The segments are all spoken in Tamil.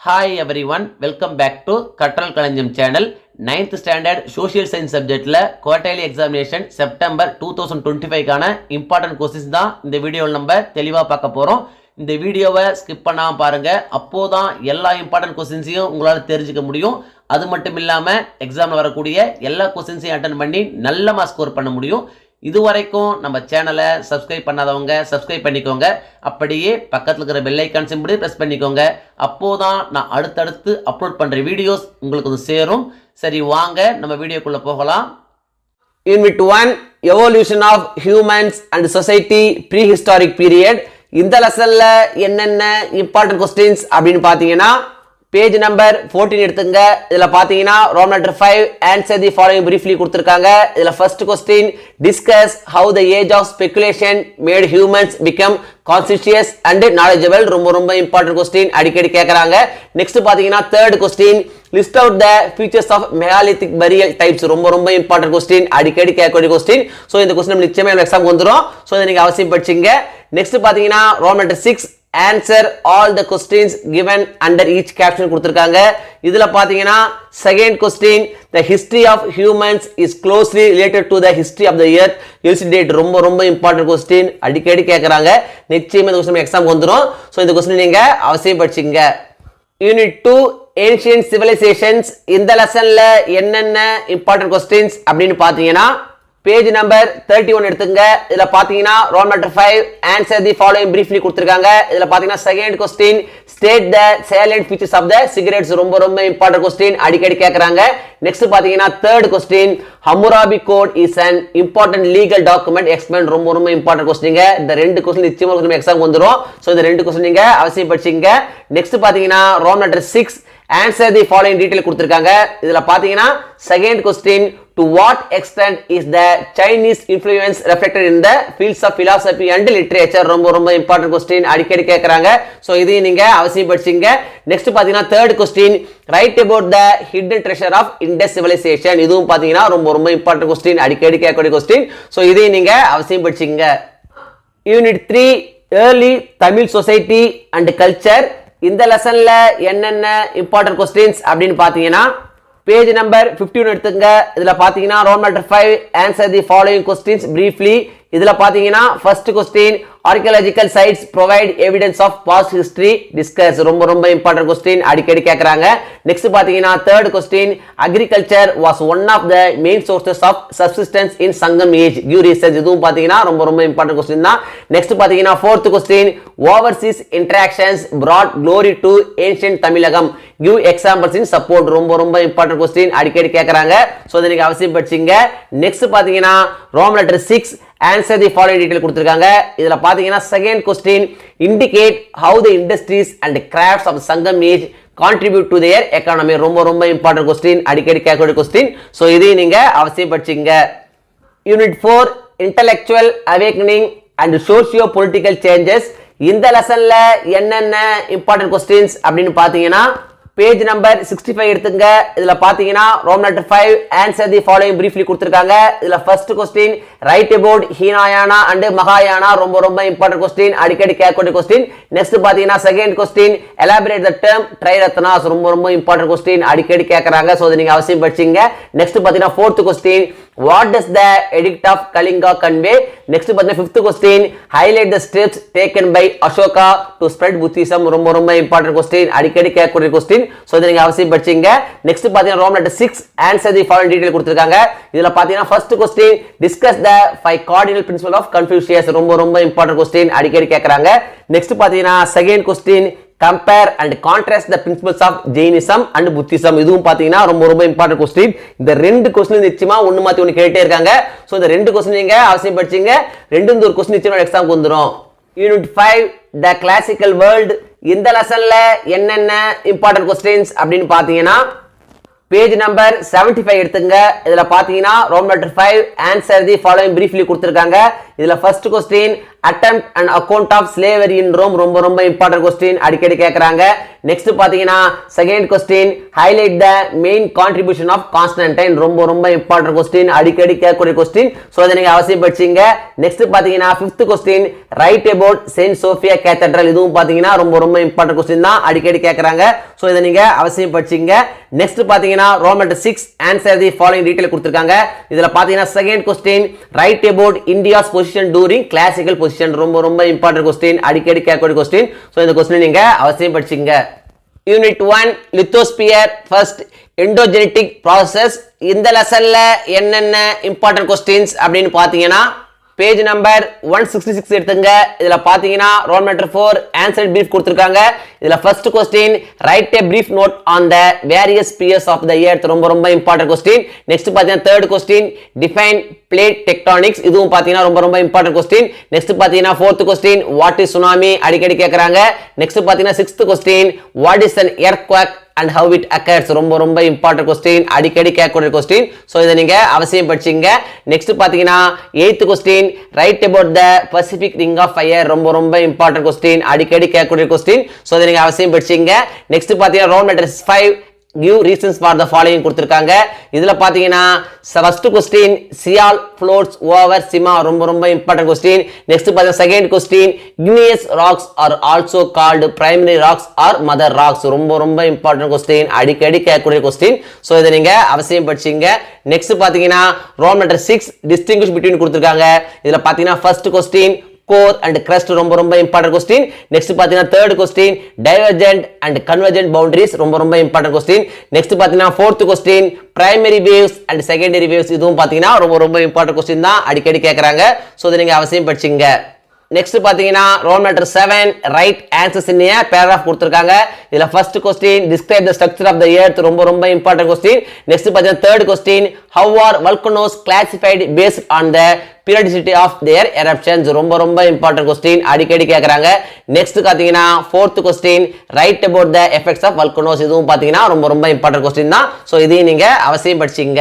Hi everyone, welcome back to Katral Kalanjam channel. 9th standard social science subjectல quarterly examination September 2025 கான important questions தான் இந்த வீடியோவில் நம்ம தெளிவா பார்க்க போறோம். இந்த வீடியோவை ஸ்கிப் பண்ணாம பாருங்க. அப்போதான் எல்லா important questionsையும் உங்களால தெரிஞ்சுக்க முடியும். அது மட்டும் இல்லாம எக்ஸாம்ல வரக்கூடிய எல்லா questionsையும் அட்டெண்ட் பண்ணி நல்ல மார்க் ஸ்கோர் பண்ண முடியும். இதுவரைக்கும் நம்ம சேனலை சப்ஸ்கிரைப் பண்ணாதவங்க சப்ஸ்கிரைப் பண்ணிக்கோங்க. அப்படியே பக்கத்தில் இருக்கிற பெல் ஐக்கான் சிம்பிளை பிரஸ் பண்ணிக்கோங்க. அப்போதான் நான் அடுத்தடுத்து அப்லோட் பண்ற வீடியோஸ் உங்களுக்கு வந்து சேரும். சரி வாங்க நம்ம வீடியோக்குள்ள போகலாம். Unit 1 Evolution of Humans and Society Prehistoric Period. இந்த லெசன்ல என்னென்ன இம்பார்ட்டன்ட் கொஸ்டின்ஸ் அப்படின்னு பாத்தீங்கன்னா பேஜ் நம்பர் 14 எடுத்துங்க. இதுல பாத்தீங்கன்னா Rome letter 5 answer the following briefly கொடுத்திருக்காங்க. இதுல first question discuss how the age of speculation made humans become conscious and knowledgeable. ரொம்ப இம்பார்ட்டன்ட் क्वेश्चन அடிக்கடி கேக்குறாங்க. நெக்ஸ்ட் பாத்தீங்கன்னா third question list out the features of megalithic burial types. ரொம்ப இம்பார்ட்டன்ட் क्वेश्चन அடிக்கடி கேட்கக்கூடிய क्वेश्चन. சோ இந்த क्वेश्चन நிச்சயமா எக்ஸாம் வந்துரும். சோ இத நீங்க அவசியம் படிச்சீங்க. நெக்ஸ்ட் பாத்தீங்கன்னா Rome letter 6 answer all the questions given under each caption கொடுத்திருக்காங்க. இதுல பாத்தீங்கன்னா second question the history of humans is closely related to the history of the earth. elucidate ரொம்ப இம்பார்ட்டன்ட் question அடிக்கடி கேக்குறாங்க. நிச்சயமா இந்த क्वेश्चन எக்ஸாம் வந்துரும். சோ இந்த क्वेश्चन நீங்க அவசியம் படிச்சீங்க. Unit 2 ancient civilizations. இந்த லெசன்ல என்னென்ன இம்பார்ட்டன்ட் questions அப்படின்னு பாத்தீங்கன்னா பேஜ் நம்பர் 31 எடுத்துங்க. இதுல பாத்தீங்கன்னா Rome letter 5 answer the following briefly கொடுத்திருக்காங்க. இதுல பாத்தீங்கன்னா second question state the salient features of the cigarettes. ரொம்ப இம்பார்ட்டன்ட் क्वेश्चन அடிக்கடி கேக்குறாங்க. நெக்ஸ்ட் பாத்தீங்கன்னா third question Hammurabi code is an important legal document. Explain ரொம்ப இம்பார்ட்டன்ட் क्वेश्चनங்க. இந்த ரெண்டு क्वेश्चन நிச்சயமா உங்களுக்கு எக்ஸாம் வந்துரும். சோ இந்த ரெண்டு क्वेश्चन நீங்க அவசியம் படிச்சீங்க. நெக்ஸ்ட் பாத்தீங்கன்னா Rome letter 6 answer the following detail கொடுத்திருக்காங்க. இதுல பாத்தீங்கன்னா second question to what extent is the Chinese influence reflected in the fields of philosophy and literature. ரொம்ப இம்பார்ட்டன்ட் question அடிக்கடி கேக்குறாங்க. சோ இதையும் நீங்க அவசியம் படிச்சீங்க. நெக்ஸ்ட் பாத்தீங்கன்னா third question write about the hidden treasure of Indus civilization. இதுவும் பாத்தீங்கன்னா ரொம்ப இம்பார்ட்டன்ட் question அடிக்கடி கேட்கக்கூடிய question. சோ இதையும் நீங்க அவசியம் படிச்சீங்க. Unit 3 early Tamil society and culture. இந்த லெசன்ல என்னென்ன இம்பார்ட்டன்ட் क्वेश्चंस அப்படின்னு பாத்தீங்கன்னா பேஜ் நம்பர் 15 எடுத்துங்க. இதுல பாத்தீங்கன்னா Rome letter 5 answer the following questions briefly. இதுல பாத்தீங்கன்னா first question archaeological sites provide evidence of past history. discuss ரொம்ப இம்பார்ட்டன்ட் क्वेश्चन அடிக்கடி கேக்குறாங்க. நெக்ஸ்ட் பாத்தீங்கன்னா third question agriculture was one of the main sources of subsistence in Sangam age. give reasons. இதுவும் பாத்தீங்கன்னா ரொம்ப இம்பார்ட்டன்ட் क्वेश्चन தான். நெக்ஸ்ட் பாத்தீங்கன்னா fourth question overseas interactions brought glory to ancient Tamilagam. give examples in support. ரொம்ப இம்பார்ட்டன்ட் क्वेश्चन அடிக்கடி கேக்குறாங்க. சோ இத நீங்க அவசியம் படிச்சீங்க. நெக்ஸ்ட் பாத்தீங்கன்னா Rome letter 6 answer the following detail கொடுத்திருக்காங்க. இதுல பாத்தீங்கன்னா second question indicate how the industries and crafts of Sangam age contribute to their economy. ரொம்ப இம்பார்ட்டன்ட் question அடிக்கடி கேட்கக்கூடிய question. சோ இதையும் நீங்க அவசியம் படிச்சீங்க. Unit 4 intellectual awakening and socio political changes. இந்த லெசன்ல என்னென்ன இம்பார்ட்டன்ட் questions அப்படின்னு பாத்தீங்கன்னா பேஜ் நம்பர் 65 எடுத்துங்க. இதுல பாத்தீங்கன்னா Rome letter 5 answer the following briefly கொடுத்திருக்காங்க. இதுல first question write about Hinayana and மகாயானா. ரொம்ப இம்பார்ட்டன்ட் क्वेश्चन அடிக்கடி கேட்கக்கூடிய क्वेश्चन. நெக்ஸ்ட் பாத்தீங்கன்னா second question elaborate the term Triratnas. ரொம்ப இம்பார்ட்டன்ட் क्वेश्चन அடிக்கடி கேக்குறாங்க. சோ இத நீங்க அவசியம் படிச்சீங்க. நெக்ஸ்ட் பாத்தீங்கன்னா fourth question what does the edict of Kalinga convey. next பாத்தீங்கன்னா fifth question highlight the steps taken by Ashoka to spread Buddhism. ரொம்ப இம்பார்ட்டன்ட் question அடிக்கடி கேட்கக்கூடிய question. சோ இத நீங்க அவசியம் படிச்சீங்க. நெக்ஸ்ட் பாத்தீங்கன்னா Rome letter 6 answer the following detail கொடுத்திருக்காங்க. இதுல பாத்தீங்கன்னா first question discuss the five cardinal principles of Confucius. ரொம்ப இம்பார்ட்டன்ட் question அடிக்கடி கேக்குறாங்க. நெக்ஸ்ட் பாத்தீங்கன்னா second question compare and contrast the principles of Jainism and Buddhism. இதுவும் பாத்தீங்கன்னா ரொம்ப இம்பார்ட்டன்ட் question. இந்த ரெண்டு क्वेश्चन நிச்சயமா ஒன்னு மாத்தி ஒன்னு கேட்டே இருக்காங்க. சோ இந்த ரெண்டு क्वेश्चन நீங்க அவசியம் படிச்சீங்க. ரெண்டும் ஒரு क्वेश्चन நிச்சயமா எக்ஸாம்க்கு வந்துரும். Unit 5 the classical world. இந்த லெசன்ல என்னென்ன இம்பார்ட்டன்ட் questions அப்படின்னு பாத்தீங்கன்னா பேஜ் நம்பர் 75 எடுத்துங்க. இதுல பாத்தீங்கன்னா Rome letter 5 answer the following briefly கொடுத்திருக்காங்க. இதுல first question attempt and account of slavery in Rome ரொம்ப இம்பார்ட்டன்ட் क्वेश्चन அடிக்கடி கேக்குறாங்க. நெக்ஸ்ட் பாத்தீங்கன்னா second question highlight the main contribution of Constantine ரொம்ப இம்பார்ட்டன்ட் क्वेश्चन அடிக்கடி கேட்கக்கூடிய क्वेश्चन. சோ இத நீங்க அவசியம் படிச்சீங்க. நெக்ஸ்ட் பாத்தீங்கன்னா fifth question write about Saint Sophia Cathedral இதுவும் பாத்தீங்கன்னா ரொம்ப இம்பார்ட்டன்ட் क्वेश्चन தான் அடிக்கடி கேக்குறாங்க. சோ இத நீங்க அவசியம் படிச்சீங்க. நெக்ஸ்ட் பாத்தீங்கன்னா Rome letter 6 answer the following detail கொடுத்திருக்காங்க. இதுல பாத்தீங்கன்னா second question write about India's position during classical position ரொம்ப இம்பார்ட்டன்ட் क्वेश्चन அடிக்கடி கேட்கக்கூடிய क्वेश्चन. சோ இந்த क्वेश्चन நீங்க அவசியம் படிச்சீங்க. Unit 1 lithosphere first endogenetic process. இந்த லெசன்ல என்னென்ன இம்பார்ட்டன்ட் क्वेश्चंस அப்படினு பாத்தீங்கன்னா பேஜ் நம்பர் 166 எடுத்துங்க. இதுல பாத்தீங்கன்னா ரோல் லெட்டர் 4 ஆன்சர் பிரீஃப் கொடுத்திருக்காங்க. இதுல first question right a brief note on the various spheres of the earth ரொம்ப இம்பார்ட்டன்ட் क्वेश्चन. நெக்ஸ்ட் பாத்தீங்கன்னா third question define plate tectonics இதுவும் பாத்தீங்கன்னா ரொம்ப இம்பார்ட்டன்ட் क्वेश्चन. நெக்ஸ்ட் பாத்தீங்கன்னா fourth question what is tsunami அடிக்கடி கேக்குறாங்க. நெக்ஸ்ட் பாத்தீங்கன்னா sixth question what is an earthquake and how it occurs ரொம்ப இம்பார்ட்டன்ட் क्वेश्चन அடிக்கடி கேட்கக்கூடிய क्वेश्चन. சோ இத நீங்க அவசியம் படிச்சீங்க. நெக்ஸ்ட் பாத்தீங்கன்னா eighth question write about the Pacific ring of fire ரொம்ப இம்பார்ட்டன்ட் क्वेश्चन அடிக்கடி கேட்கக்கூடிய क्वेश्चन. சோ இத நீங்க அவசியம் படிச்சீங்க. நெக்ஸ்ட் பாத்தீங்கன்னா Rome letter 5 give reasons for the following கொடுத்திருக்காங்க. இதுல பாத்தீங்கன்னா first question Sial floats over Sima ரொம்ப இம்பார்ட்டன்ட் क्वेश्चन. நெக்ஸ்ட் பாத்தீங்கன்னா second question igneous rocks are also called primary rocks or mother rocks ரொம்ப இம்பார்ட்டன்ட் क्वेश्चन அடிக்கடி கேட்கக்கூடிய क्वेश्चन. சோ இத நீங்க அவசியம் படிச்சீங்க. நெக்ஸ்ட் பாத்தீங்கன்னா ரோம் லெட்டர் 6 distinguish between கொடுத்திருக்காங்க. இதுல பாத்தீங்கன்னா first question core and crust ரொம்ப இம்பார்ட்டன்ட் क्वेश्चन. நெக்ஸ்ட் பாத்தீங்கன்னா third question divergent and convergent boundaries ரொம்ப இம்பார்ட்டன்ட் क्वेश्चन. நெக்ஸ்ட் பாத்தீங்கன்னா fourth question primary waves and secondary waves இதுவும் பாத்தீங்கன்னா ரொம்ப இம்பார்ட்டன்ட் क्वेश्चन தான் அடிக்கடி கேக்குறாங்க. சோ இத நீங்க அவசியம் படிச்சீங்க. நெக்ஸ்ட் பாத்தீங்கன்னா Rome letter 7 write answers in a paragraph கொடுத்திருக்காங்க. இதுல first question describe the structure of the earth ரொம்ப இம்பார்ட்டன்ட் क्वेश्चन. நெக்ஸ்ட் பாத்தீங்கன்னா third question how are volcanoes classified based on the periodicity of their eruptions ரொம்ப இம்பார்ட்டன்ட் क्वेश्चन அடிக்கடி கேக்குறாங்க. நெக்ஸ்ட் பாத்தீங்கன்னா fourth question write about the effects of volcanoes இதுவும் பாத்தீங்கன்னா ரொம்ப இம்பார்ட்டன்ட் क्वेश्चन தான். சோ இதையும் நீங்க அவசியம் படிச்சீங்க.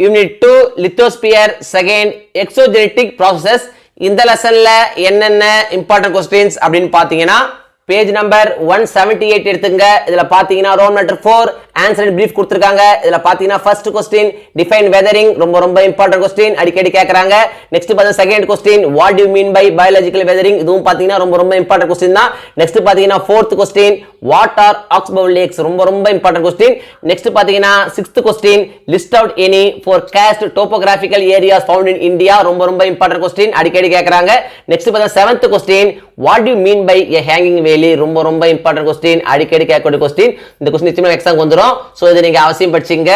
Unit 2 lithosphere second exogenetic processes. இந்த லெசன்ல என்னென்ன இம்பார்ட்டன்ட் क्वेश्चंस அப்படினு பாத்தீங்கன்னா பேஜ் நம்பர் 178 எடுத்துங்க. இதுல பாத்தீங்கன்னா ரோம் லெட்டர் 4 ஆன்சர் பிரீஃப் கொடுத்திருக்காங்க. இதுல பாத்தீங்கன்னா ஃபர்ஸ்ட் क्वेश्चन டிஃபைன் வெதரிங் ரொம்ப இம்பார்ட்டன்ட் क्वेश्चन அடிக்கடி கேக்குறாங்க. நெக்ஸ்ட் பாத்தீங்கன்னா second question what do you mean by biological weathering இதுவும் பாத்தீங்கன்னா ரொம்ப இம்பார்ட்டன்ட் क्वेश्चन தான். நெக்ஸ்ட் பாத்தீங்கன்னா fourth question what are oxbow lakes ரொம்ப இம்பார்ட்டன்ட் क्वेश्चन. நெக்ஸ்ட் பாத்தீங்கன்னா sixth question list out any forecast topographical areas found in India ரொம்ப இம்பார்ட்டன்ட் क्वेश्चन அடிக்கடி கேக்குறாங்க. நெக்ஸ்ட் பாத்தீங்கன்னா seventh question what do you mean by a hanging valley ரொம்ப இம்பார்ட்டன்ட் क्वेश्चन அடிக்கடி கேட்கக்கூடிய क्वेश्चन. இந்த क्वेश्चन நிச்சயமா எக்ஸாம் வந்துரும். சோ இத நீங்க அவசியம் படிச்சீங்க.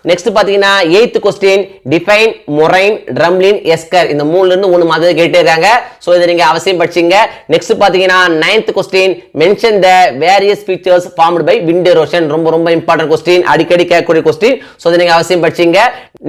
நெக்ஸ்ட் பாத்தீங்கன்னா எய்த் क्वेश्चन டிஃபைன் மொரைன் ட்ரம்லின் எஸ்கர் இந்த மூணுல இருந்து ஒன்னு மாதிரி கேட்டே இருக்காங்க. சோ இத நீங்க அவசியம் படிச்சீங்க. நெக்ஸ்ட் பாத்தீங்கன்னா ninth question mention the various features formed by wind erosion ரொம்ப இம்பார்ட்டன்ட் क्वेश्चन அடிக்கடி கேட்கக்கூடிய क्वेश्चन. சோ இத நீங்க அவசியம் படிச்சீங்க.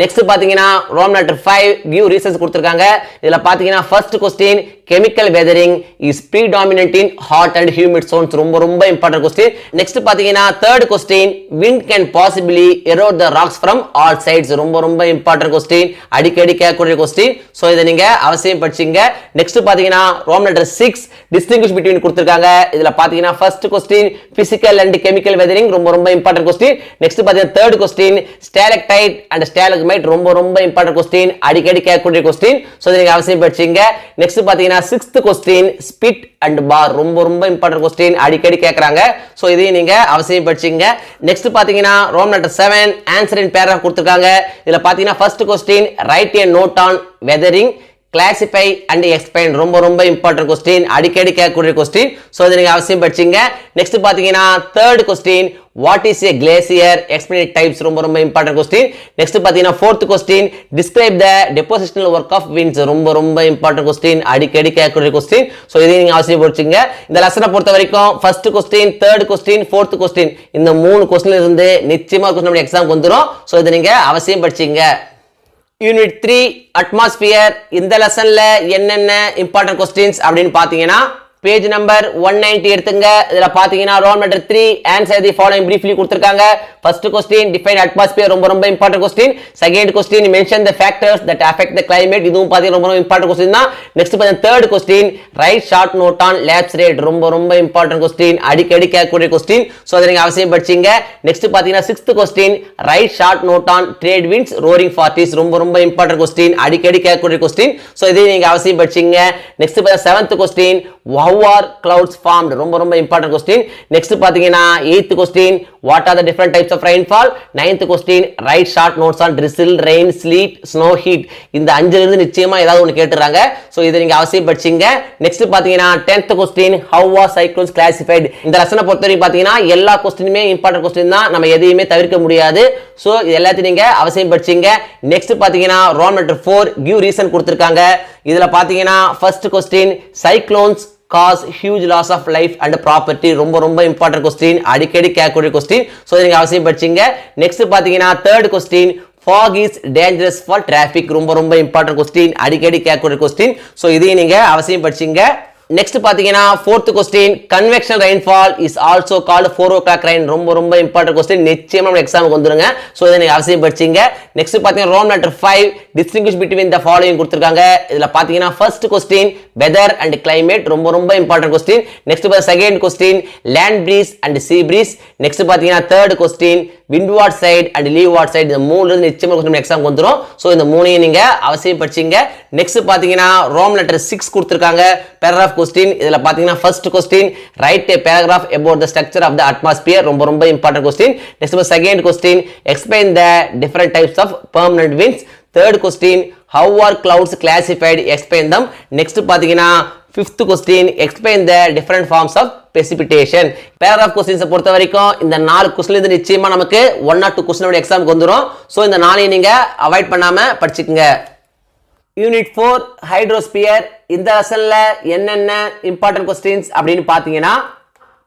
நெக்ஸ்ட் பாத்தீங்கன்னா ரோம் லெட்டர் 5 give reasons கொடுத்திருக்காங்க. இதுல பாத்தீங்கன்னா first question chemical weathering is predominant in hot and humid zones ரொம்ப இம்பார்ட்டன்ட் क्वेश्चन. நெக்ஸ்ட் பாத்தீங்கன்னா third question wind can possibly erode the rocks from all sides ரொம்ப இம்பார்ட்டன்ட் क्वेश्चन அடிக்கடி கேட்கக்கூடிய क्वेश्चन. சோ இத நீங்க அவசியம் படிச்சீங்க. நெக்ஸ்ட் பாத்தீங்கன்னா ரோம் லெட்டர் 6 distinguish between கொடுத்திருக்காங்க. இதுல பாத்தீங்கன்னா first question physical and chemical weathering ரொம்ப இம்பார்ட்டன்ட் क्वेश्चन. நெக்ஸ்ட் பாத்தீங்கன்னா third question stalactite and stalagmite ரொம்ப இம்பார்ட்டன்ட் क्वेश्चन அடிக்கடி கேட்கக்கூடிய क्वेश्चन. சோ இத நீங்க அவசியம் படிச்சீங்க. நெக்ஸ்ட் பாத்தீங்கன்னா sixth question spit and bar ரொம்ப இம்பார்ட்டன்ட் क्वेश्चन அடிக்கடி கேக்குறாங்க. சோ இதையும் நீங்க அவசியம் படிச்சீங்க. நெக்ஸ்ட் பாத்தீங்கன்னா Rome letter 7 answer in paragraph கொடுத்திருக்காங்க. இதுல பாத்தீங்கன்னா first question write a note on weathering classify and explain ரொம்ப இம்பார்ட்டன்ட் क्वेश्चन அடிக்கடி கேட்கக்கூடிய क्वेश्चन. சோ இத நீங்க அவசியம் படிச்சீங்க. நெக்ஸ்ட் பாத்தீங்கன்னா third question what is a glacier explain its types ரொம்ப இம்பார்ட்டன்ட் क्वेश्चन. நெக்ஸ்ட் பாத்தீங்கன்னா fourth question describe the depositional work of winds ரொம்ப இம்பார்ட்டன்ட் क्वेश्चन அடிக்கடி கேட்கக்கூடிய क्वेश्चन. சோ இதை நீங்க அவசியம் படிச்சீங்க. இந்த லெசனை பொறுத்த வரைக்கும் first question third question fourth question இந்த மூணு क्वेश्चनல இருந்து நிச்சயமா क्वेश्चन நம்ம எக்ஸாம்க்கு வந்துரும். சோ இதை நீங்க அவசியம் படிச்சீங்க. Unit 3 atmosphere. இந்த லெசன்ல என்னென்ன இம்பார்ட்டன்ட் क्वेश्चंस அப்படினு பாத்தீங்கன்னா பேஜ் நம்பர் 190 எடுத்துங்க. இதுல பாத்தீங்கன்னா roll number 3 answer the following briefly கொடுத்திருக்காங்க. ஃபர்ஸ்ட் क्वेश्चन டிஃபைன் அட்மாஸ்பியர் ரொம்ப important question. Second question mention the factors that affect the climate இதுவும் பாத்தீங்கன்னா ரொம்ப இம்பார்ட்டன்ட் क्वेश्चन தான். நெக்ஸ்ட் பாத்தீங்கன்னா third question write short note on lapse rate ரொம்ப இம்பார்ட்டன்ட் क्वेश्चन. அடிக்கடி கேட்கக்கூடிய क्वेश्चन. சோ அதை நீங்க அவசியம் படிச்சீங்க. நெக்ஸ்ட் பாத்தீங்கன்னா 6th question write short note on trade winds roaring forties ரொம்ப இம்பார்ட்டன்ட் क्वेश्चन. அடிக்கடி கேட்கக்கூடிய क्वेश्चन. சோ இதை நீங்க அவசியம் படிச்சீங்க. நெக்ஸ்ட் பாத்தீங்கன்னா 7th question how are clouds formed ரொம்ப இம்பார்ட்டன்ட் क्वेश्चन. நெக்ஸ்ட் பாத்தீங்கன்னா 8th question what are the different types of rainfall. 9th question write short notes on drizzle rain sleet snow heat. இந்த அஞ்சுல இருந்து நிச்சயமா ஏதாவது ஒன்னு கேட்டுறாங்க. சோ இதை நீங்க அவசியம் படிச்சீங்க. நெக்ஸ்ட் பாத்தீங்கன்னா 10th question how are cyclones classified. இந்த லெசனை பொறுத்தவரைக்கும் பாத்தீங்கன்னா எல்லா क्वेश्चनமே இம்பார்ட்டன்ட் क्वेश्चन தான். நம்ம எதையுமே தவிர்க்க முடியாது. சோ இது எல்லாத்தையும் நீங்க அவசியம் படிச்சீங்க. நெக்ஸ்ட் பாத்தீங்கன்னா ரோல் நம்பர் 4 give reason கொடுத்திருக்காங்க. இதுல பாத்தீங்கன்னா first question cyclones cause huge loss of life and property ரொம்ப இம்பார்ட்டன்ட் क्वेश्चन. அடிக்கடி கேட்கக்கூடிய क्वेश्चन. சோ இதை நீங்க அவசியம் படிச்சீங்க. நெக்ஸ்ட் பாத்தீங்கன்னா third question fog is dangerous for traffic ரொம்ப இம்பார்ட்டன்ட் क्वेश्चन. அடிக்கடி கேட்கக்கூடிய क्वेश्चन. சோ இதையும் நீங்க அவசியம் படிச்சீங்க. நெக்ஸ்ட் பாத்தீங்கன்னா fourth question convection rainfall is also called 4 o'clock rain ரொம்ப இம்பார்ட்டன்ட் क्वेश्चन. நிச்சயமா நம்ம எக்ஸாமுக்கு வந்துருங்க. சோ இதை நீங்க அவசியம் படிச்சீங்க. நெக்ஸ்ட் பாத்தீங்கன்னா roll number 5 distinguish between the following கொடுத்திருக்காங்க. இதுல பாத்தீங்கன்னா first question weather and climate ரொம்ப இம்பார்ட்டன்ட் क्वेश्चन. நெக்ஸ்ட் பாத்தீங்கன்னா second question land breeze and sea breeze. Next பாத்தீங்கன்னா third question windward side and leeward side. இந்த மூணுல நிச்சயமா நம்ம எக்ஸாமுக்கு வந்துரும். சோ இந்த மூணையும் நீங்க அவசியம் படிச்சீங்க. நெக்ஸ்ட் பாத்தீங்கன்னா ரோல் நம்பர் 6 கொடுத்திருக்காங்க paragraph question. இதுல பாத்தீங்கன்னா first question write a paragraph about the structure of the atmosphere ரொம்ப important question. Next second question explain the different types of permanent winds. third question how are clouds classified explain them. next பாத்தீங்கன்னா fifth question explain the different forms of precipitation. paragraph questions பொறுத்த வரைக்கும் இந்த 4 क्वेश्चन இது நிச்சயமா நமக்கு 1 or 2 क्वेश्चन ஓட எக்ஸாமுக்கு வந்துரும். சோ இந்த 4ஐயும் நீங்க அவாய்ட் பண்ணாம படிச்சுக்கங்க. Unit 4 hydrosphere. இந்த லெசன்ல என்னென்ன இம்பார்ட்டன்ட் क्वेश्चंस அப்படினு பாத்தீங்கன்னா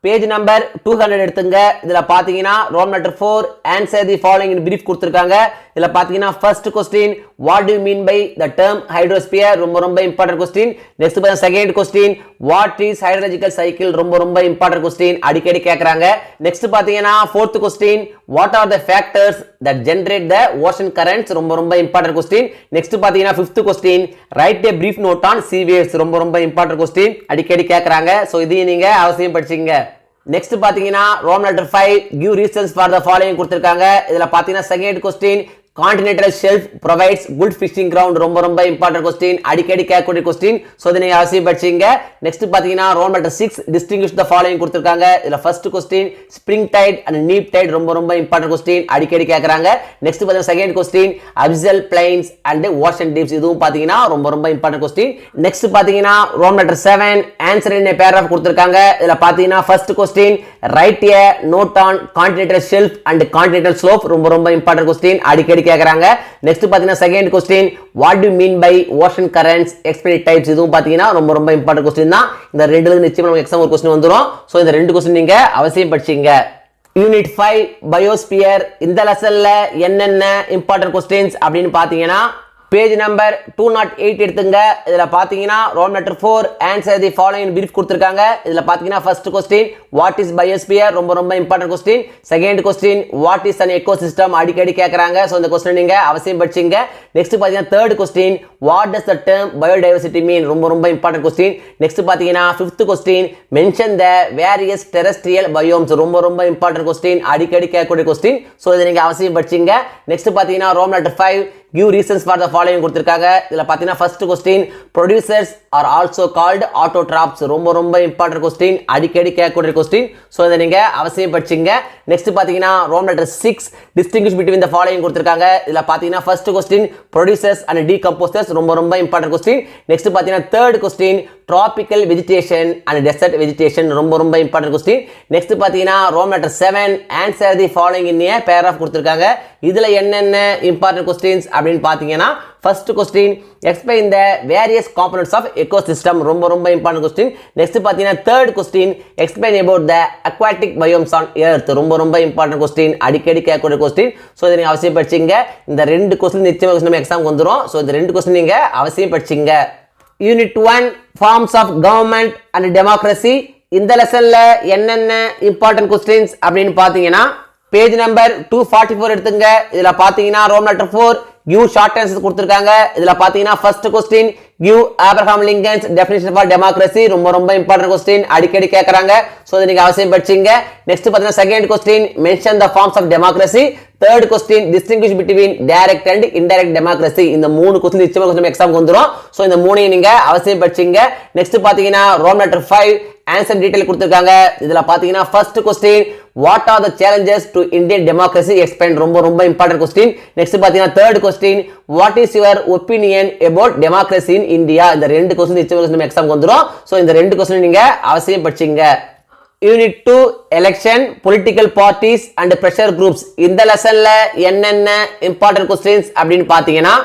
பேஜ் நம்பர் 200 எடுத்துங்க. இதுல பாத்தீங்கன்னா roll number 4 answer the following in brief கொடுத்திருக்காங்க. இதுல பாத்தீங்கன்னா first question what do you mean by the term hydrosphere ரொம்ப இம்பார்ட்டன்ட் क्वेश्चन. நெக்ஸ்ட் பாத்தீங்கன்னா second question what is hydrological cycle ரொம்ப இம்பார்ட்டன்ட் क्वेश्चन. அடிக்கடி கேக்குறாங்க. நெக்ஸ்ட் பாத்தீங்கன்னா fourth question what are the factors that generate the ocean currents ரொம்ப இம்பார்ட்டன்ட் क्वेश्चन. நெக்ஸ்ட் பாத்தீங்கன்னா fifth question write a brief note on sea waves ரொம்ப இம்பார்ட்டன்ட் क्वेश्चन. அடிக்கடி கேக்குறாங்க. சோ இதையும் நீங்க அவசியம் படிச்சீங்க. நெக்ஸ்ட் பாத்தீங்கன்னா roll number 5 give reasons for the following கொடுத்திருக்காங்க. இதுல பாத்தீங்கன்னா second question continental shelf provides good fishing ground ரொம்ப இம்பார்ட்டன்ட் क्वेश्चन. அடிக்கடி கேட்கக்கூடிய क्वेश्चन. சோ இதை நீங்க அவசியம் படிச்சீங்க. நெக்ஸ்ட் பாத்தீங்கன்னா roll number 6 distinguish the following கொடுத்திருக்காங்க. இதுல first question spring tide and neap tide ரொம்ப இம்பார்ட்டன்ட் क्वेश्चन. அடிக்கடி கேக்குறாங்க. நெக்ஸ்ட் பாத்தீங்கன்னா second question abyssal plains and ocean deeps இதுவும் பாத்தீங்கன்னா ரொம்ப இம்பார்ட்டன்ட் क्वेश्चन. நெக்ஸ்ட் பாத்தீங்கன்னா roll number 7 answer in a paragraph கொடுத்திருக்காங்க. இதுல பாத்தீங்கன்னா first question write a note on continental shelf and continental slope ரொம்ப இம்பார்ட்டன்ட் क्वेश्चन. அடிக்கடி கேக்குறாங்க. நெக்ஸ்ட் பாத்தீங்கன்னா second question what do you mean by ocean currents explain types இதுவும் பாத்தீங்கன்னா ரொம்ப இம்பார்ட்டன்ட் क्वेश्चन தான். இந்த ரெண்டுல நிச்சயமா நம்ம எக்ஸாம் ஒரு क्वेश्चन வந்துரும். சோ இந்த ரெண்டு क्वेश्चन நீங்க அவசியம் படிச்சீங்க. Unit 5 biosphere. இந்த லெசன்ல என்னென்ன இம்பார்ட்டன்ட் क्वेश्चंस அப்படினு பாத்தீங்கன்னா பேஜ் நம்பர் 208 எடுத்துங்க. இதுல பாத்தீங்கன்னா roll number 4 answer the following brief கொடுத்திருக்காங்க. இதுல பாத்தீங்கன்னா first question what is biosphere ரொம்ப important question. Second question what is an ecosystem அடிக்கடி கேக்குறாங்க. சோ இந்த क्वेश्चन நீங்க அவசியம் படிச்சீங்க. நெக்ஸ்ட் பாத்தீங்கன்னா third question what does the term biodiversity mean ரொம்ப இம்பார்ட்டன்ட் क्वेश्चन. நெக்ஸ்ட் பாத்தீங்கன்னா fifth question mention the various terrestrial biomes ரொம்ப இம்பார்ட்டன்ட் क्वेश्चन. அடிக்கடி கேட்கக்கூடிய क्वेश्चन. சோ இதை நீங்க அவசியம் படிச்சீங்க. நெக்ஸ்ட் பாத்தீங்கன்னா roll number 5 give reasons for the following கொடுத்திருக்காங்க. இதுல பாத்தீங்கன்னா first question producers are also called autotrophs ரொம்ப இம்பார்ட்டன்ட் क्वेश्चन. அடிக்கடி கேட்கக்கூடிய क्वेश्चन. சோ இதை நீங்க அவசியம் படிச்சீங்க. நெக்ஸ்ட் பாத்தீங்கன்னா roll number 6 distinguish between the following கொடுத்திருக்காங்க. இதுல பாத்தீங்கன்னா first question producers and decomposers ரொம்ப இம்பார்ட்டன்ட் क्वेश्चन. நெக்ஸ்ட் பாத்தீங்கன்னா third question tropical vegetation and desert vegetation ரொம்ப இம்பார்ட்டன்ட் क्वेश्चन. நெக்ஸ்ட் பாத்தீங்கன்னா roll number 7 answer the following in a paragraph கொடுத்திருக்காங்க. இதுல என்னென்ன இம்பார்ட்டன்ட் क्वेश्चंस அப்படினு பாத்தீங்கன்னா first question explain the various components of ecosystem ரொம்ப இம்பார்ட்டன்ட் क्वेश्चन. நெக்ஸ்ட் பாத்தீங்கன்னா third question explain about the aquatic biomes on earth ரொம்ப இம்பார்ட்டன்ட் क्वेश्चन. அடிக்கடி கேட்கக்கூடிய क्वेश्चन. சோ இதை நீங்க அவசியம் படிச்சீங்க. இந்த ரெண்டு क्वेश्चन நிச்சயமா நம்ம எக்ஸாம்க்கு வந்துரும். சோ இந்த ரெண்டு क्वेश्चन நீங்க அவசியம் படிச்சீங்க. Unit 1 forms of government and democracy. இந்த லெசன்ல என்னென்ன இம்பார்ட்டன்ட் கொஸ்டின்ஸ் அப்படின்னு பாத்தீங்கன்னா பேஜ் நம்பர் 244 எடுத்துங்க. இதுல பாத்தீங்கன்னா Rome letter 4 give short answers கொடுத்திருக்காங்க. இதுல பாத்தீங்கன்னா first question give Abraham Lincoln's definition for democracy. ரொம்ப இம்பார்ட்டன்ட் கொஸ்டின், அடிக்கடி கேக்குறாங்க. சோ இத நீங்க அவசியம் படிச்சீங்க. நெக்ஸ்ட் பாத்தீங்கன்னா second question mention the forms of democracy. Third question distinguish between direct and indirect democracy. இந்த மூணு கொஸ்டின் நிச்சயமா கொஸ்டின் எக்ஸாம்க்கு வந்துரும். சோ இந்த மூணையும் நீங்க அவசியம் படிச்சீங்க. நெக்ஸ்ட் பாத்தீங்கன்னா ரோம் லெட்டர் 5 ஆன்சர் டீடைல் கொடுத்திருக்காங்க. இதுல பாத்தீங்கன்னா first question what are the challenges to Indian democracy explain. ரொம்ப இம்பார்ட்டன்ட் கொஸ்டின். நெக்ஸ்ட் பாத்தீங்கன்னா third question what is your opinion about democracy in India. இந்த ரெண்டு கொஸ்டின் நிச்சயமா கொஸ்டின் எக்ஸாம்க்கு வந்துரும். சோ இந்த ரெண்டு கொஸ்டின் நீங்க அவசியம் படிச்சீங்க. Unit 2 election political parties and pressure groups. இந்த லெசன்ல என்னென்ன இம்பார்ட்டன்ட் கொஸ்டின்ஸ் அப்படின்னு பாத்தீங்கன்னா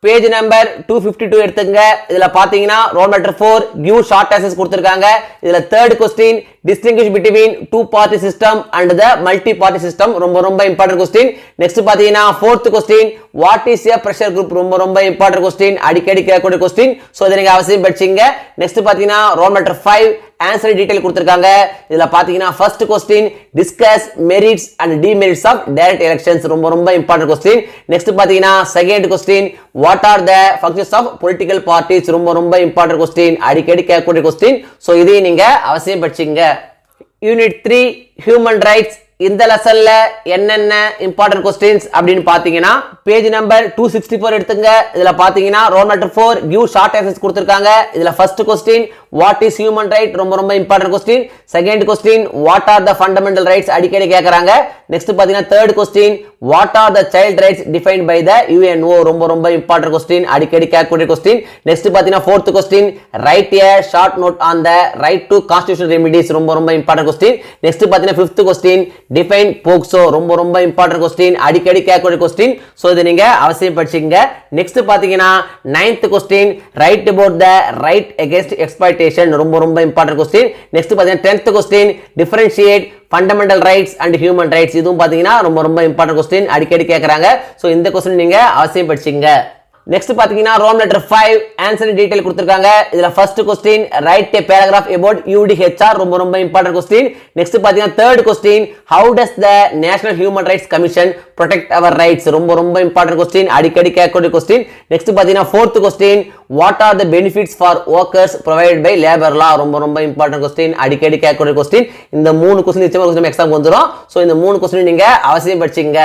பேஜ் நம்பர் 252 எடுத்துங்க. இதுல பாத்தீங்கன்னா Rome letter 4 give short answers கொடுத்திருக்காங்க. இதுல third question distinguish between two party system and the multi party system. ரொம்ப இம்பார்ட்டன்ட் கொஸ்டின். நெக்ஸ்ட் பாத்தீங்கன்னா fourth question what is a pressure group. ரொம்ப இம்பார்ட்டன்ட் கொஸ்டின், அடிக்கடி கேட்கக்கூடிய கொஸ்டின். சோ இத நீங்க அவசியம் படிச்சீங்க. நெக்ஸ்ட் பாத்தீங்கன்னா ரோம் லெட்டர் 5 ஆன்சர் டீடைல் கொடுத்திருக்காங்க. இதுல பாத்தீங்கன்னா first question discuss merits and demerits of direct elections. ரொம்ப இம்பார்ட்டன்ட் கொஸ்டின். நெக்ஸ்ட் பாத்தீங்கன்னா second question what are the functions of political parties. ரொம்ப இம்பார்ட்டன்ட் கொஸ்டின், அடிக்கடி கேட்கக்கூடிய கொஸ்டின். சோ இதையும் நீங்க அவசியம் படிச்சீங்க. Unit 3 human rights. இந்த லெசன்ல என்னென்ன இம்பார்ட்டன்ட் கொஸ்டின்ஸ் அப்படின்னு பாத்தீங்கன்னா பேஜ் நம்பர் 264 எடுத்துங்க. இதுல பாத்தீங்கன்னா Rome letter 4 give short answers கொடுத்திருக்காங்க. இதுல first question what is human right. ரொம்ப important question. Second question what are the fundamental rights, அடிக்கடி கேக்குறாங்க. நெக்ஸ்ட் பாத்தீங்கன்னா third question what are the child rights defined by the UNO. ரொம்ப இம்பார்ட்டன்ட் கொஸ்டின், அடிக்கடி கேட்கக்கூடிய கொஸ்டின். நெக்ஸ்ட் பாத்தீங்கன்னா fourth question write a short note on the right to constitutional remedies. ரொம்ப இம்பார்ட்டன்ட் கொஸ்டின். நெக்ஸ்ட் பாத்தீங்கன்னா ஃபிஃப்த் கொஸ்டின் define POCSO. ரொம்ப இம்பார்ட்டன்ட் கொஸ்டின், அடிக்கடி கேட்கக்கூடிய கொஸ்டின். சோ இத நீங்க அவசியம் படிச்சீங்க. நெக்ஸ்ட் பாத்தீங்கன்னா ninth question write about the right against exploitation. ரொம்ப இம்பார்ட்டன்ட் கொஸ்டின். நெக்ஸ்ட் பாத்தீங்கன்னா 10th question differentiate fundamental rights and human rights. இதுவும் பாத்தீங்கன்னா ரொம்ப இம்பார்ட்டன்ட் கொஸ்டின், அடிக்கடி கேக்குறாங்க. சோ இந்த கொஸ்டின் நீங்க அவசியம் படிச்சீங்க. நெக்ஸ்ட் பாத்தீங்கன்னா ரோம் லெட்டர் 5 ஆன்சர் டீடைல் கொடுத்திருக்காங்க. இதுல first question right a paragraph about UDHR. ரொம்ப இம்பார்ட்டன்ட் கொஸ்டின். நெக்ஸ்ட் பாத்தீங்கன்னா third question how does the National Human Rights Commission protect our rights. ரொம்ப இம்பார்ட்டன்ட் கொஸ்டின், அடிக்கடி கேட்கக்கூடிய கொஸ்டின். நெக்ஸ்ட் பாத்தீங்கன்னா fourth question what are the benefits for workers provided by labor law. ரொம்ப இம்பார்ட்டன்ட் கொஸ்டின், அடிக்கடி கேட்கக்கூடிய கொஸ்டின். இந்த மூணு கொஸ்டின் நிச்சயமா கொஸ்டின் எக்ஸாம் வந்துரும். சோ இந்த மூணு கொஸ்டின் நீங்க அவசியம் படிச்சீங்க.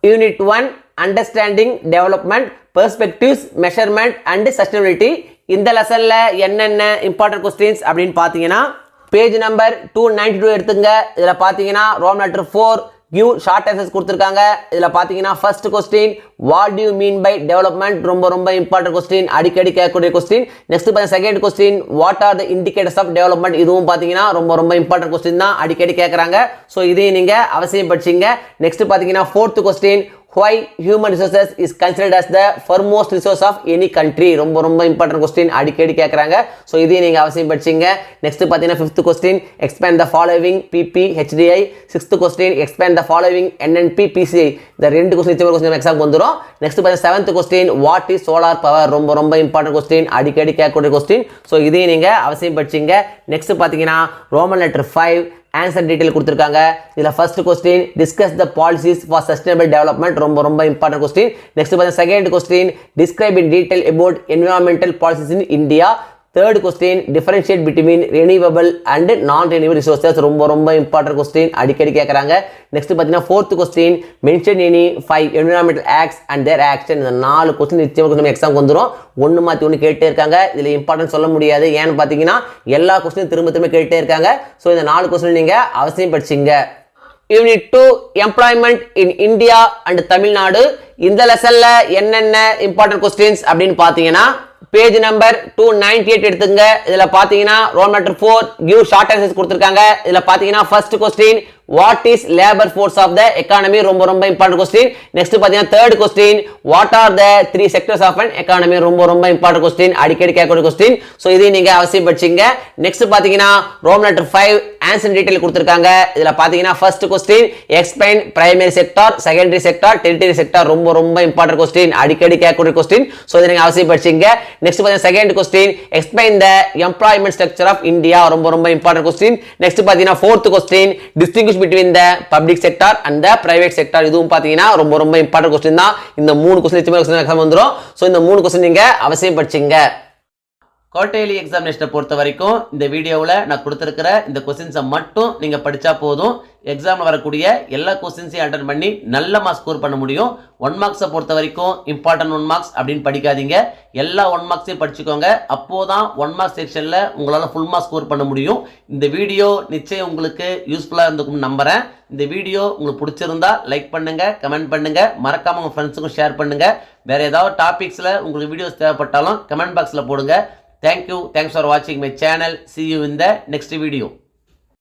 Unit 1 understanding development perspectives measurement and sustainability. இந்த லெசன்ல என்னென்ன இம்பார்ட்டன்ட் கொஸ்டின்ஸ் அப்படின்னு பாத்தீங்கன்னா பேஜ் நம்பர் 292 எடுத்துங்க. இதுல பாத்தீங்கன்னா Rome letter 4 give short answers கொடுத்திருக்காங்க. இதுல பாத்தீங்கன்னா first question what do you mean by development. ரொம்ப இம்பார்ட்டன்ட் கொஸ்டின், அடிக்கடி கேட்கக்கூடிய கொஸ்டின். நெக்ஸ்ட் பாத்தீங்கன்னா second question what are the indicators of development. இதுவும் பாத்தீங்கன்னா ரொம்ப இம்பார்ட்டன்ட் கொஸ்டின் தான், அடிக்கடி கேக்குறாங்க. சோ இதையும் நீங்க அவசியம் படிச்சீங்க. நெக்ஸ்ட் பாத்தீங்கன்னா fourth question why human resources is considered as the foremost resource of any country. ரொம்ப இம்பார்ட்டன்ட் கொஸ்டின், அடிக்கடி கேக்குறாங்க. சோ இதையும் நீங்க அவசியம் படிச்சீங்க. நெக்ஸ்ட் பாத்தீங்கன்னா fifth question expand the following PP HDI. Sixth question expand the following NNP PCI. இந்த ரெண்டு கொஸ்டின் எக்ஸாம் வந்துரும். நெக்ஸ்ட் பாத்தீங்கன்னா seventh question what is solar power. ரொம்ப இம்பார்ட்டன்ட் கொஸ்டின், அடிக்கடி கேட்கக்கூடிய கொஸ்டின். சோ இதையும் நீங்க அவசியம் படிச்சீங்க. நெக்ஸ்ட் பாத்தீங்கன்னா ரோமன் லெட்டர் 5 ஆன்சர் டீடைல் கொடுத்திருக்காங்க. இதுல first question discuss the policies for sustainable development. ரொம்ப இம்பார்ட்டன்ட் கொஸ்டின். நெக்ஸ்ட் பாத்தீங்கன்னா second question describe in detail about environmental policies in India. Third question differentiate between renewable and நான் ரெனியூவபிள் ரிசோர்சஸ். ரொம்ப இம்பார்ட்டன்ட் கொஸ்டின், அடிக்கடி கேட்கறாங்க. நெக்ஸ்ட் பாத்தீங்கன்னா fourth question mention any 5 environmental acts and there action. இந்த 4 கொஸ்டின் நிச்சயமா எக்ஸாம் வந்துரும். ஒன்னு மாத்தி ஒன்னு கேட்டே இருக்காங்க. இதுல இம்பார்ட்டன்ட் சொல்ல முடியாது. ஏன்னு பாத்தீங்கன்னா எல்லா கொஸ்டின் திரும்ப கேட்டே இருக்காங்க. சோ இந்த 4 கொஸ்டின் நீங்க அவசியம் படிச்சீங்க. Unit 2 employment in India and Tamil Nadu. இந்த லெசன்ல என்னென்ன இம்பார்ட்டன்ட் கொஸ்டின்ஸ் அப்படின்னு பாத்தீங்கன்னா பேஜ் நம்பர் 298 எடுத்துங்க. இதுல பாத்தீங்கன்னா Rome letter 4 give short answers கொடுத்திருக்காங்க. இதுல பாத்தீங்கன்னா first question what is labor force of the economy. ரொம்ப இம்பார்ட்டன்ட் கொஸ்டின். நெக்ஸ்ட் பாத்தீங்கன்னா third question what are the 3 sectors of an economy. ரொம்ப இம்பார்ட்டன்ட் கொஸ்டின், அடிக்கடி கேட்கக்கூடிய கொஸ்டின். சோ இதை நீங்க அவசியம் படிச்சீங்க. நெக்ஸ்ட் பாத்தீங்கன்னா ரோம் லெட்டர் 5 ஆன்சர் டீடைல் கொடுத்திருக்காங்க. இதுல பாத்தீங்கன்னா first question explain primary sector, secondary sector, territory sector. ரொம்ப ரொம்ப இம்பார்ட்டன்ட் क्वेश्चन, அடிக்கடி கேட்கக்கூடிய क्वेश्चन. சோ இத நீங்க அவசியம் படிச்சீங்க. நெக்ஸ்ட் பாத்தீங்கன்னா second question explain the employment structure of India. ரொம்ப ரொம்ப இம்பார்ட்டன்ட் क्वेश्चन. நெக்ஸ்ட் பாத்தீங்கன்னா fourth question distinguish between the public sector and the private sector. இதுவும் பாத்தீங்கன்னா ரொம்ப ரொம்ப இம்பார்ட்டன்ட் क्वेश्चन தான். இந்த மூணு क्वेश्चन எக்ஸாம் வந்துரும். சோ இந்த மூணு क्वेश्चन நீங்க அவசியம் படிச்சீங்க. குவார்டர்லி எக்ஸாமினேஷனை பொறுத்த வரைக்கும் இந்த வீடியோவில் நான் கொடுத்துருக்கிற இந்த கொஸ்டின்ஸை மட்டும் நீங்கள் படித்தா போதும். எக்ஸாமில் வரக்கூடிய எல்லா கொஸ்டின்ஸையும் அட்டன் பண்ணி நல்ல மார்க்ஸ் ஸ்கோர் பண்ண முடியும். 1 மார்க்ஸை பொறுத்த வரைக்கும் இம்பார்ட்டன்ட் 1 மார்க்ஸ் அப்படின்னு படிக்காதீங்க. எல்லா 1 மார்க்ஸையும் படிச்சுக்கோங்க. அப்போதான் 1 மார்க்ஸ் செக்ஷனில் உங்களால் ஃபுல் மார்க்ஸ் ஸ்கோர் பண்ண முடியும். இந்த வீடியோ நிச்சயம் உங்களுக்கு யூஸ்ஃபுல்லாக இருந்துக்கும்னு நம்புகிறேன். இந்த வீடியோ உங்களுக்கு பிடிச்சிருந்தா லைக் பண்ணுங்கள், கமெண்ட் பண்ணுங்கள், மறக்காமல் உங்கள் ஃப்ரெண்ட்ஸுக்கும் ஷேர் பண்ணுங்கள். வேறு ஏதாவது டாபிக்ஸில் உங்களுக்கு வீடியோஸ் தேவைப்பட்டாலும் கமெண்ட் பாக்ஸில் போடுங்க. Thank you. Thanks for watching my channel. See you in the next video.